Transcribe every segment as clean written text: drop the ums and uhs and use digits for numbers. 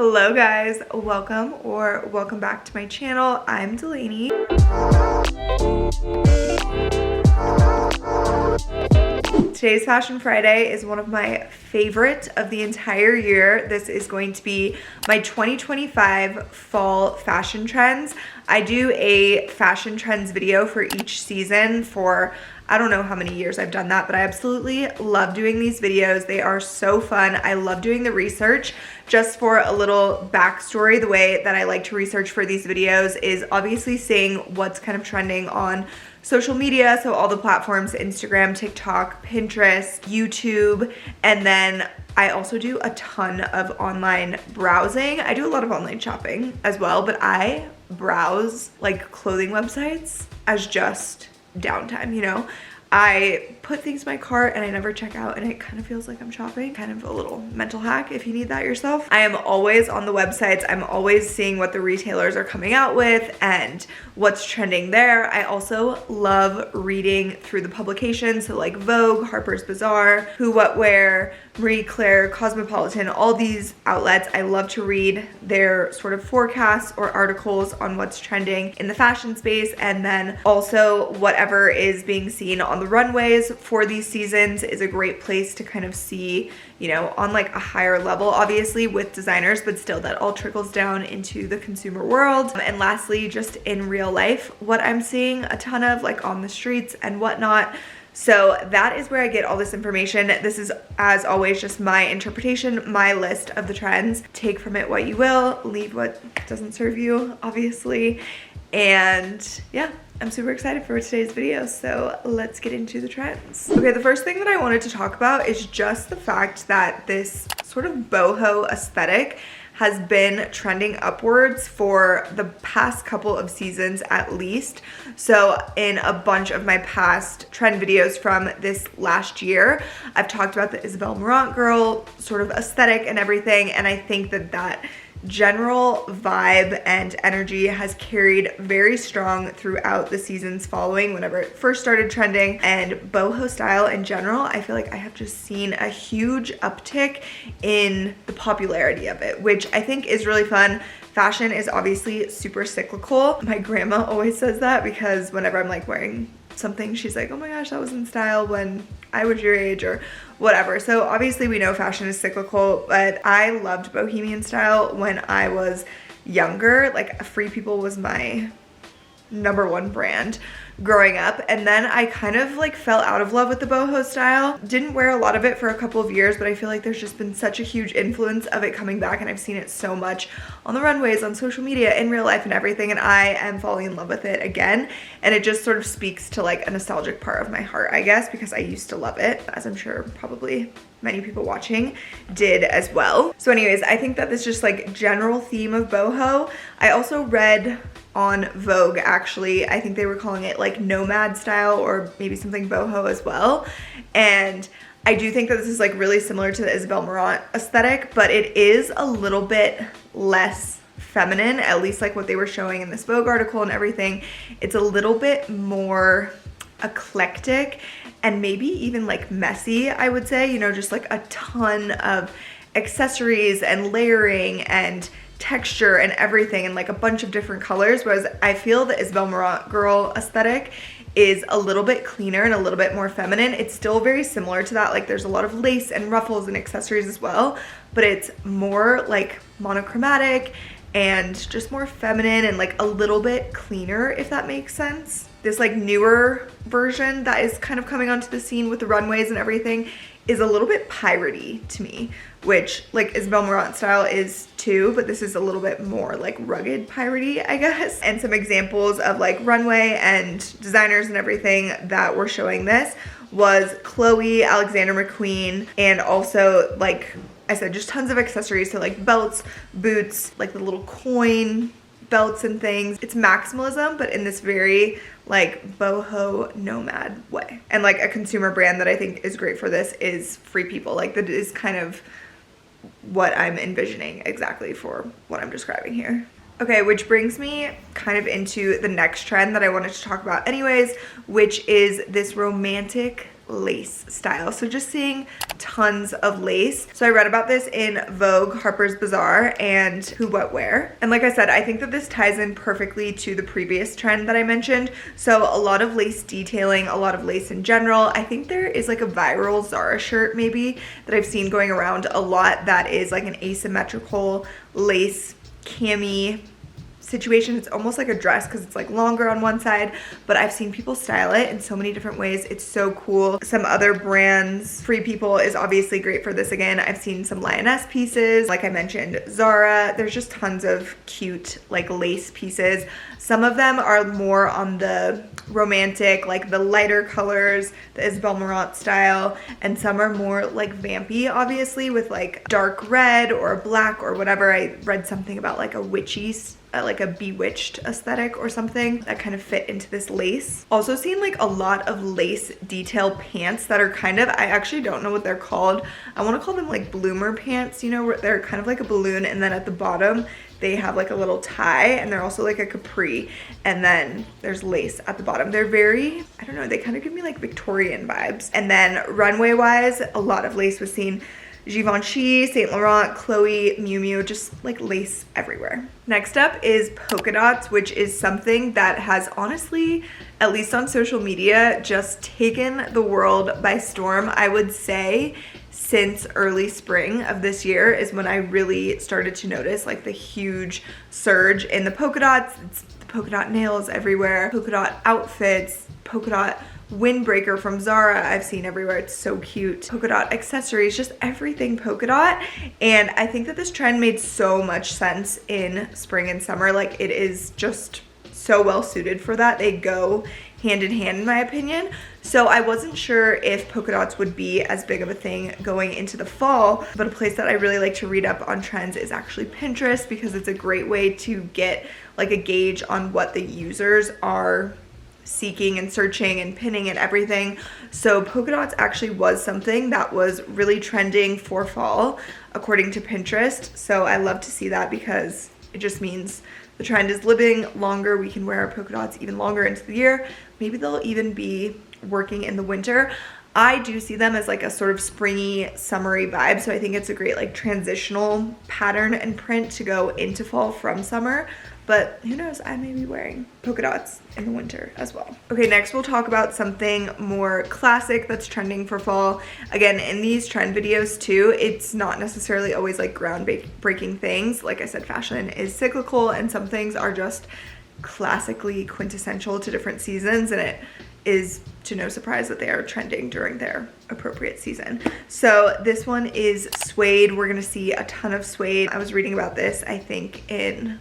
Hello guys, welcome back to my channel. I'm Delaney. Today's Fashion Friday is one of my favorite of the entire year. This is going to be my 2025 fall fashion trends. I do a fashion trends video for each season for I don't know how many years I've done that, but I absolutely love doing these videos. They are so fun. I love doing the research. Just for a little backstory, the way that I like to research for these videos is obviously seeing what's kind of trending on social media, so all the platforms, Instagram, TikTok, Pinterest, YouTube, and then I also do a ton of online browsing. I do a lot of online shopping as well, but I browse like clothing websites as just downtime, you know? I put things in my cart and I never check out, and it kind of feels like I'm shopping. Kind of a little mental hack if you need that yourself. I am always on the websites. I'm always seeing what the retailers are coming out with and what's trending there. I also love reading through the publications, so like Vogue, Harper's Bazaar, Who What Wear, Marie Claire, Cosmopolitan, all these outlets. I love to read their sort of forecasts or articles on what's trending in the fashion space, and then also whatever is being seen on the runways for these seasons is a great place to kind of see, you know, on like a higher level, obviously with designers, but still that all trickles down into the consumer world. And lastly, just in real life, what I'm seeing a ton of like on the streets and whatnot. So that is where I get all this information. This is, as always, just my interpretation, my list of the trends. Take from it what you will, leave what doesn't serve you, obviously. And yeah, I'm super excited for today's video, so let's get into the trends. Okay, the first thing that I wanted to talk about is just the fact that this sort of boho aesthetic has been trending upwards for the past couple of seasons at least. So in a bunch of my past trend videos from this last year, I've talked about the Isabel Marant girl sort of aesthetic and everything, and I think that that general vibe and energy has carried very strong throughout the seasons following whenever it first started trending. And boho style in general, I feel like I have just seen a huge uptick in the popularity of it, which I think is really fun. Fashion is obviously super cyclical. My grandma always says that because whenever I'm like wearing something, she's like, oh my gosh, that was in style when I was your age or whatever. So obviously we know fashion is cyclical, but I loved bohemian style when I was younger. Like Free People was my #1 brand growing up, and then I kind of like fell out of love with the boho style. Didn't wear a lot of it for a couple of years, but I feel like there's just been such a huge influence of it coming back, and I've seen it so much on the runways, on social media, in real life and everything, and I am falling in love with it again. And it just sort of speaks to like a nostalgic part of my heart, I guess, because I used to love it, as I'm sure probably many people watching did as well. So anyways, I think that this just like general theme of boho. I also read on Vogue, actually, I think they were calling it like nomad style or maybe something boho as well. And I do think that this is like really similar to the Isabel Marant aesthetic, but it is a little bit less feminine, at least like what they were showing in this Vogue article and everything. It's a little bit more eclectic and maybe even like messy, I would say, you know, just like a ton of accessories and layering and texture and everything, and like a bunch of different colors, whereas I feel the Isabel Marant girl aesthetic is a little bit cleaner and a little bit more feminine. It's still very similar to that, like there's a lot of lace and ruffles and accessories as well, but it's more like monochromatic and just more feminine and like a little bit cleaner, if that makes sense. This like newer version that is kind of coming onto the scene with the runways and everything is a little bit piratey to me, which like Isabel Marant style is too, but this is a little bit more like rugged piratey, I guess. And some examples of like runway and designers and everything that were showing this was Chloe, Alexander McQueen, and also like I said, just tons of accessories, so like belts, boots, like the little coin belts and things. It's maximalism, but in this very like boho nomad way. And like a consumer brand that I think is great for this is Free People. Like that is kind of what I'm envisioning exactly for what I'm describing here. Okay, which brings me kind of into the next trend that I wanted to talk about anyways, which is this romantic lace style. So just seeing tons of lace. So I read about this in Vogue, Harper's Bazaar, and Who What Wear. And like I said, I think that this ties in perfectly to the previous trend that I mentioned. So a lot of lace detailing, a lot of lace in general. I think there is like a viral Zara shirt maybe that I've seen going around a lot that is like an asymmetrical lace cami situation. It's almost like a dress because it's like longer on one side, but I've seen people style it in so many different ways. It's so cool. Some other brands, Free People is obviously great for this. Again, I've seen some lioness pieces, like I mentioned, Zara. There's just tons of cute like lace pieces. Some of them are more on the romantic, like the lighter colors, the Isabel Marant style, and some are more like vampy, obviously, with like dark red or black or whatever. I read something about like a witchy like a bewitched aesthetic or something that kind of fit into this lace. Also seen like a lot of lace detail pants that are kind of, I actually don't know what they're called. I want to call them like bloomer pants, you know, where they're kind of like a balloon and then at the bottom they have like a little tie, and they're also like a capri, and then there's lace at the bottom. They're very, I don't know, they kind of give me like Victorian vibes. And then runway wise, a lot of lace was seen. Givenchy, Saint Laurent, Chloe, Miu Miu, just like lace everywhere. Next up is polka dots, which is something that has honestly, at least on social media, just taken the world by storm. I would say since early spring of this year is when I really started to notice like the huge surge in the polka dots. It's the polka dot nails everywhere, polka dot outfits, polka dot windbreaker from Zara I've seen everywhere. It's so cute. Polka dot accessories, just everything polka dot. And I think that this trend made so much sense in spring and summer. Like it is just so well suited for that. They go hand in hand in my opinion. So I wasn't sure if polka dots would be as big of a thing going into the fall, but a place that I really like to read up on trends is actually Pinterest, because it's a great way to get like a gauge on what the users are seeking and searching and pinning and everything. So polka dots actually was something that was really trending for fall according to Pinterest. So I love to see that because it just means the trend is living longer. We can wear our polka dots even longer into the year. Maybe they'll even be working in the winter. I do see them as like a sort of springy, summery vibe. So I think it's a great like transitional pattern and print to go into fall from summer. But who knows, I may be wearing polka dots in the winter as well. Okay, next we'll talk about something more classic that's trending for fall. Again, in these trend videos too, it's not necessarily always like groundbreaking things. Like I said, fashion is cyclical and some things are just classically quintessential to different seasons, and it is to no surprise that they are trending during their appropriate season. So this one is suede. We're gonna see a ton of suede. I was reading about this, I think, in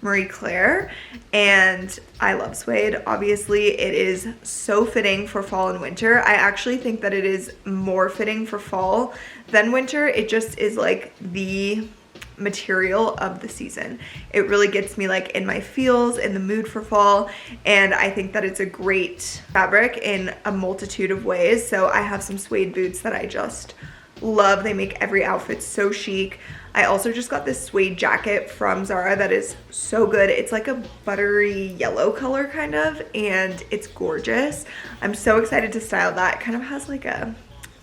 Marie Claire, and I love suede. Obviously, it is so fitting for fall and winter. I actually think that it is more fitting for fall than winter. It just is like the material of the season. It really gets me like in my feels, in the mood for fall, and I think that it's a great fabric in a multitude of ways. So I have some suede boots that I just love. They make every outfit so chic. I also just got this suede jacket from Zara that is so good. It's like a buttery yellow color kind of, and it's gorgeous. I'm so excited to style that. It kind of has like a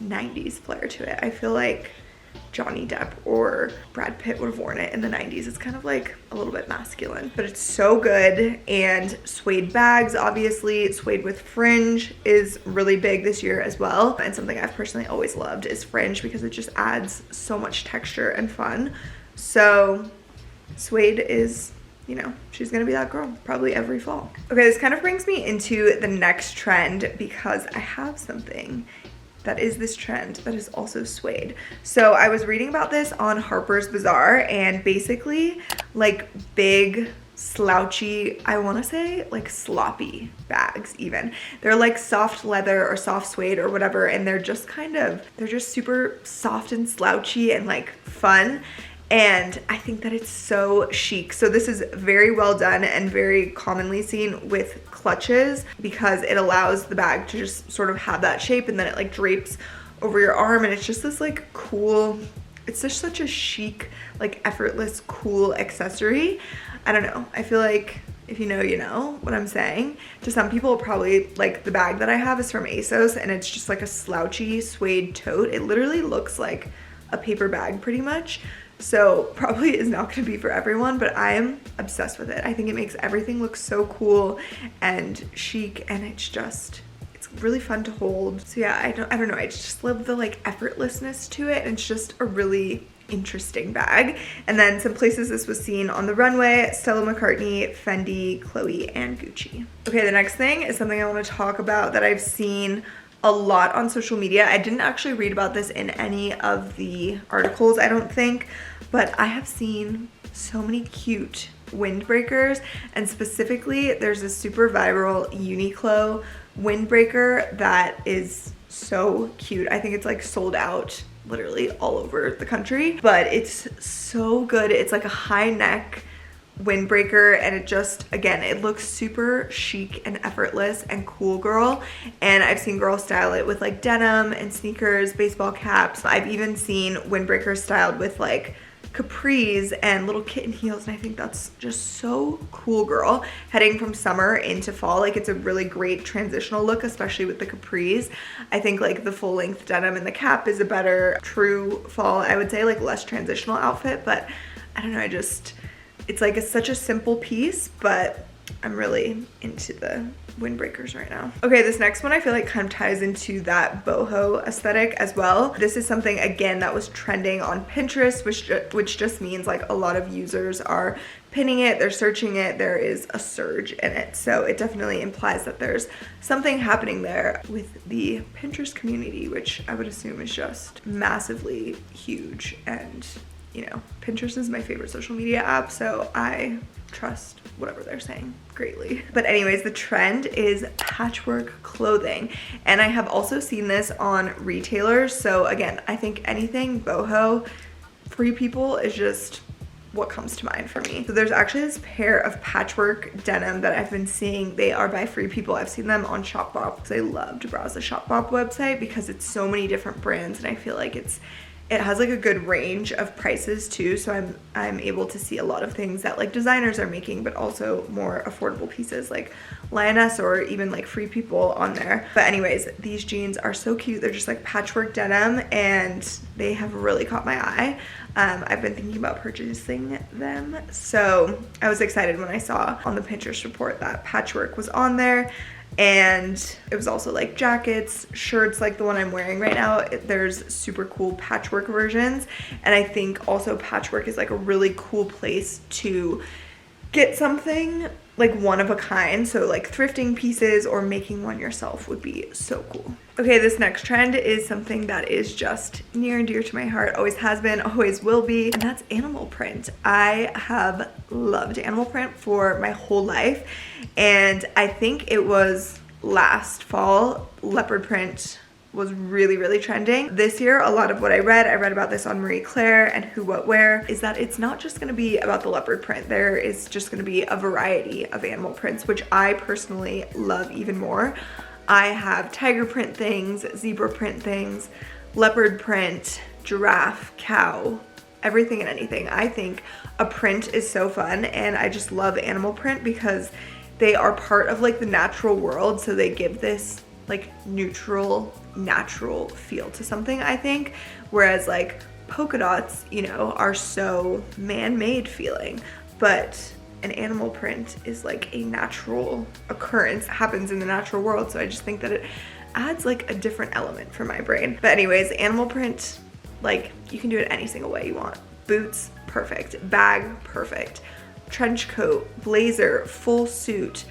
90s flair to it. I feel like Johnny Depp or Brad Pitt would have worn it in the 90s. It's kind of like a little bit masculine, but it's so good. And suede bags, obviously. Suede with fringe is really big this year as well. And something I've personally always loved is fringe because it just adds so much texture and fun. So suede is, you know, she's gonna be that girl probably every fall. Okay, this kind of brings me into the next trend because I have something that is this trend that is also suede. So I was reading about this on Harper's Bazaar, and basically like big slouchy, I want to say like sloppy bags even. They're like soft leather or soft suede or whatever, and they're just super soft and slouchy and like fun. And I think that it's so chic. So this is very well done and very commonly seen with clutches because it allows the bag to just sort of have that shape, and then it like drapes over your arm, and it's just this like cool, it's just such a chic, like effortless, cool accessory. I don't know. I feel like If you know, you know what I'm saying. To some people, probably, like, the bag that I have is from ASOS, and it's just like a slouchy suede tote. It literally looks like a paper bag pretty much. So probably is not going to be for everyone, but I am obsessed with it. I think it makes everything look so cool and chic, and it's really fun to hold. So yeah, I don't know. I just love the like effortlessness to it, and it's just a really interesting bag. And then some places this was seen on the runway: Stella McCartney, Fendi, Chloe, and Gucci. Okay, the next thing is something I want to talk about that I've seen a lot on social media. I didn't actually read about this in any of the articles, I don't think, but I have seen so many cute windbreakers, and specifically there's a super viral Uniqlo windbreaker that is so cute. I think it's like sold out literally all over the country, but it's so good. It's like a high neck windbreaker, and it just, again, it looks super chic and effortless and cool girl. And I've seen girls style it with like denim and sneakers, baseball caps. I've even seen windbreakers styled with like capris and little kitten heels, and I think that's just so cool girl. Heading from summer into fall, like, it's a really great transitional look, especially with the capris. I think like the full length denim and the cap is a better true fall, I would say, like less transitional outfit. But I don't know, it's like such a simple piece, but I'm really into the windbreakers right now. Okay, this next one I feel like kind of ties into that boho aesthetic as well. This is something, again, that was trending on Pinterest, which just means like a lot of users are pinning it, they're searching it, there is a surge in it. So it definitely implies that there's something happening there with the Pinterest community, which I would assume is just massively huge. And you know, Pinterest is my favorite social media app, so I trust whatever they're saying greatly. But anyways, the trend is patchwork clothing, and I have also seen this on retailers. So again, I think anything boho, Free People is just what comes to mind for me. So there's actually this pair of patchwork denim that I've been seeing. They are by Free People. I've seen them on Shopbop because I love to browse the Shopbop website because it's so many different brands, and I feel like it has like a good range of prices too, so I'm able to see a lot of things that like designers are making, but also more affordable pieces like Lioness or even like Free People on there. But anyways, these jeans are so cute. They're just like patchwork denim, and they have really caught my eye. I've been thinking about purchasing them, so I was excited when I saw on the Pinterest report that patchwork was on there. And it was also like jackets, shirts like the one I'm wearing right now. There's super cool patchwork versions, and I think also patchwork is like a really cool place to get something like one of a kind. So like thrifting pieces or making one yourself would be so cool. Okay, this next trend is something that is just near and dear to my heart, always has been, always will be, and that's animal print. I have loved animal print for my whole life, and I think it was last fall, leopard print was really trending. This year, a lot of what I read about this on Marie Claire and Who What Wear, is that it's not just gonna be about the leopard print. There is just gonna be a variety of animal prints, which I personally love even more. I have tiger print things, zebra print things, leopard print, giraffe, cow, everything and anything. I think a print is so fun, and I just love animal print because they are part of like the natural world, so they give this like neutral, natural feel to something, I think, whereas like polka dots, you know, are so man-made feeling, but an animal print is like a natural occurrence, happens in the natural world. So I just think that it adds like a different element for my brain. But anyways, animal print, like, you can do it any single way you want. Boots, perfect. Bag, perfect. Trench coat, blazer, full suit,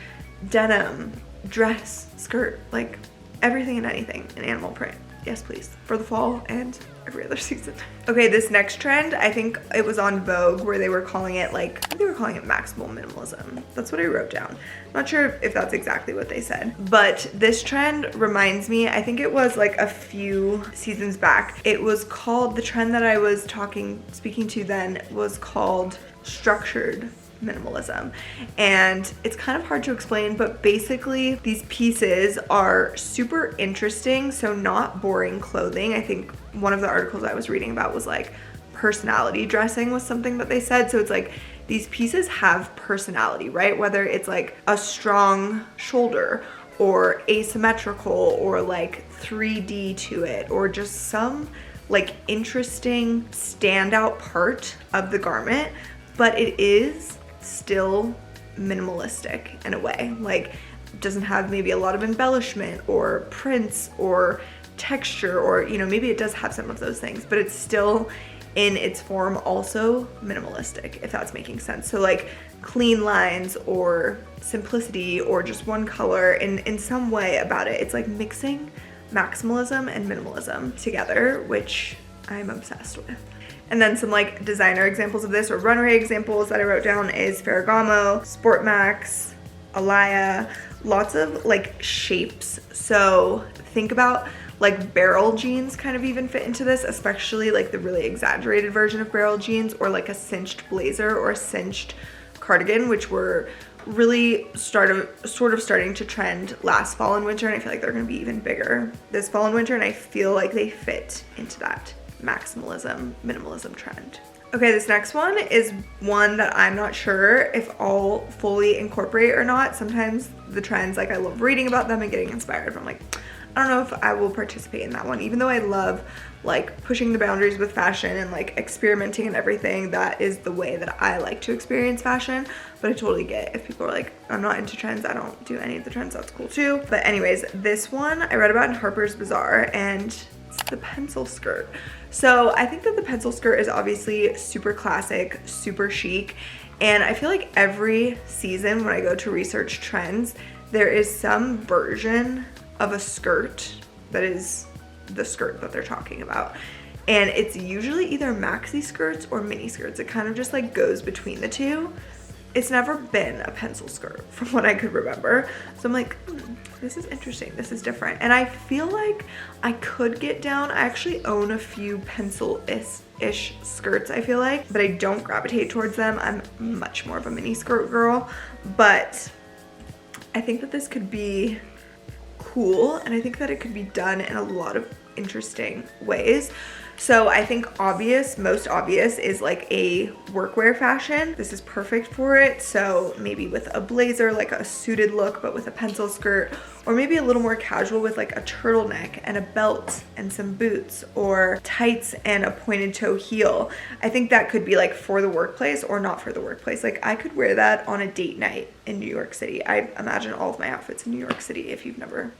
denim, dress, skirt, like everything and anything in animal print. Yes, please, for the fall and every other season. Okay, this next trend, I think it was on Vogue where they were calling it like, I think they were calling it maximal minimalism. That's what I wrote down. Not sure if that's exactly what they said, but this trend reminds me, I think it was like a few seasons back. It was called, the trend that I was speaking to then was called structured minimalism, and it's kind of hard to explain, but basically these pieces are super interesting, so not boring clothing. I think one of the articles I was reading about was like personality dressing was something that they said, so it's like these pieces have personality, right? Whether it's like a strong shoulder or asymmetrical or like 3D to it, or just some like interesting standout part of the garment, but it is still minimalistic in a way. Like, doesn't have maybe a lot of embellishment or prints or texture, or, you know, maybe it does have some of those things, but it's still in its form also minimalistic, if that's making sense. So like clean lines or simplicity or just one color in some way about it. It's like mixing maximalism and minimalism together, which I'm obsessed with. And then some like designer examples of this, or runway examples that I wrote down, is Ferragamo, Sport Max, Alaya, lots of like shapes. So think about like barrel jeans kind of even fit into this, especially like the really exaggerated version of barrel jeans, or like a cinched blazer or a cinched cardigan, which were really sort of starting to trend last fall and winter, and I feel like they're gonna be even bigger this fall and winter, and I feel like they fit into that maximalism, minimalism trend. Okay, this next one is one that I'm not sure if I'll fully incorporate or not. Sometimes the trends, like I love reading about them and getting inspired, but I'm like, I don't know if I will participate in that one, even though I love like pushing the boundaries with fashion and like experimenting and everything. That is the way that I like to experience fashion. But I totally get if people are like, I'm not into trends, I don't do any of the trends, that's cool too. But anyways, this one I read about in Harper's Bazaar, and it's the pencil skirt. So I think that the pencil skirt is obviously super classic, super chic, and I feel like every season when I go to research trends, there is some version of a skirt that is the skirt that they're talking about. And it's usually either maxi skirts or mini skirts. It kind of just like goes between the two. It's never been a pencil skirt from what I could remember. So I'm like, this is interesting, this is different. And I feel like I could get down. I actually own a few pencil-ish skirts, I feel like, but I don't gravitate towards them. I'm much more of a mini skirt girl, but I think that this could be cool, and I think that it could be done in a lot of interesting ways. So I think most obvious is like a workwear fashion. This is perfect for it. So maybe with a blazer, like a suited look, but with a pencil skirt, or maybe a little more casual with like a turtleneck and a belt and some boots, or tights and a pointed toe heel. I think that could be like for the workplace or not for the workplace. Like I could wear that on a date night in New York City. I imagine all of my outfits in New York City, if you've never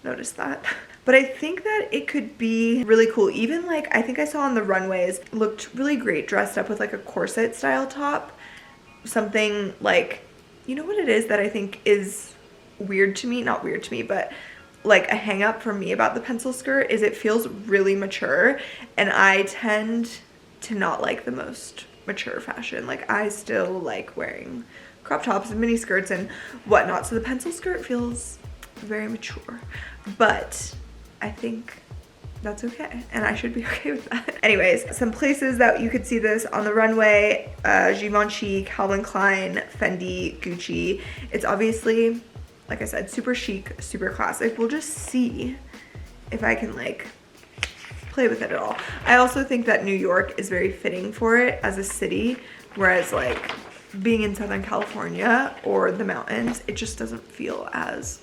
noticed that. But I think that it could be really cool. Even like, I think I saw on the runways, looked really great dressed up with like a corset style top. Something like, you know what it is that I think is weird to me? Not weird to me, but like a hang up for me about the pencil skirt is it feels really mature, and I tend to not like the most mature fashion. Like I still like wearing crop tops and mini skirts and whatnot. So the pencil skirt feels very mature, but I think that's okay, and I should be okay with that. Anyways, some places that you could see this on the runway: Givenchy, Calvin Klein, Fendi, Gucci. It's obviously, like I said, super chic, super classic. We'll just see if I can like play with it at all. I also think that New York is very fitting for it as a city, whereas like being in Southern California or the mountains, it just doesn't feel as,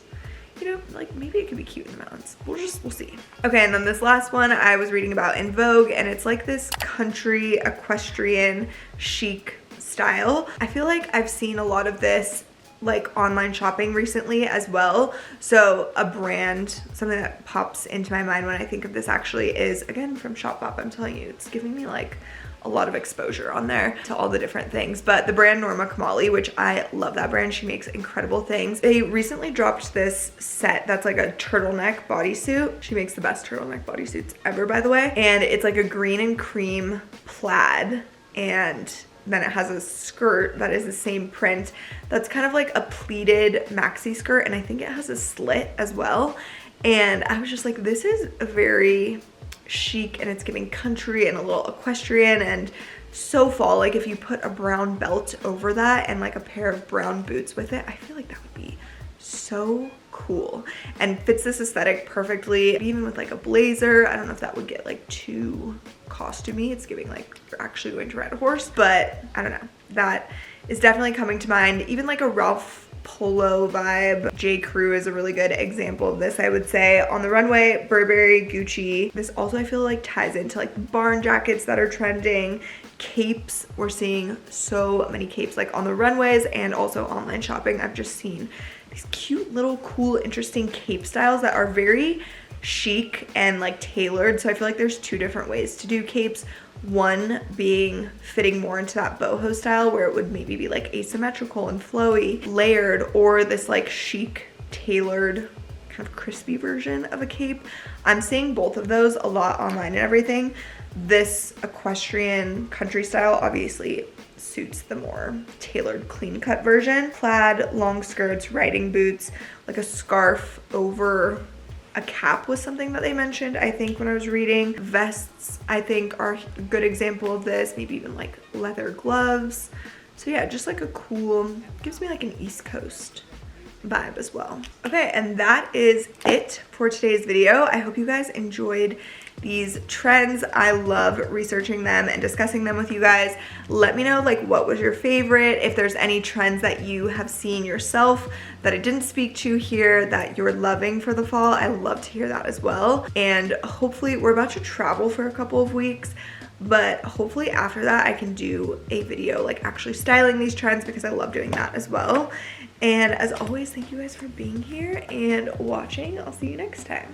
you know, like maybe it could be cute in the mountains. We'll see. Okay, and then this last one I was reading about in Vogue, and it's like this country equestrian chic style. I feel like I've seen a lot of this like online shopping recently as well. So a brand, something that pops into my mind when I think of this actually is, again, from Shopbop. I'm telling you, it's giving me like a lot of exposure on there to all the different things. But the brand Norma Kamali, which I love that brand, she makes incredible things. They recently dropped this set that's like a turtleneck bodysuit. She makes the best turtleneck bodysuits ever, by the way. And it's like a green and cream plaid, and then it has a skirt that is the same print that's kind of like a pleated maxi skirt, and I think it has a slit as well. And I was just like, this is a very chic, and it's giving country and a little equestrian and so fall. Like if you put a brown belt over that and like a pair of brown boots with it, I feel like that would be so cool and fits this aesthetic perfectly, even with like a blazer. I don't know if that would get like too costumey. It's giving like you're actually going to ride a horse, but I don't know. That is definitely coming to mind. Even like a Ralph polo vibe. J. Crew is a really good example of this, I would say. On the runway, Burberry, Gucci. This also I feel like ties into like barn jackets that are trending. Capes, we're seeing so many capes like on the runways and also online shopping. I've just seen these cute little cool interesting cape styles that are very chic and like tailored. So I feel like there's two different ways to do capes. One being fitting more into that boho style where it would maybe be like asymmetrical and flowy, layered, or this like chic, tailored, kind of crispy version of a cape. I'm seeing both of those a lot online and everything. This equestrian country style obviously suits the more tailored clean cut version. Plaid, long skirts, riding boots, like a scarf over a cap was something that they mentioned, I think, when I was reading. Vests, I think, are a good example of this. Maybe even like leather gloves. So yeah, just like a cool, gives me like an East Coast vibe as well. Okay, and that is it for today's video. I hope you guys enjoyed these trends. I love researching them and discussing them with you guys. Let me know like what was your favorite, if there's any trends that you have seen yourself that I didn't speak to here that you're loving for the fall. I love to hear that as well. And hopefully we're about to travel for a couple of weeks, but hopefully after that I can do a video like actually styling these trends because I love doing that as well. And as always, thank you guys for being here and watching. I'll see you next time.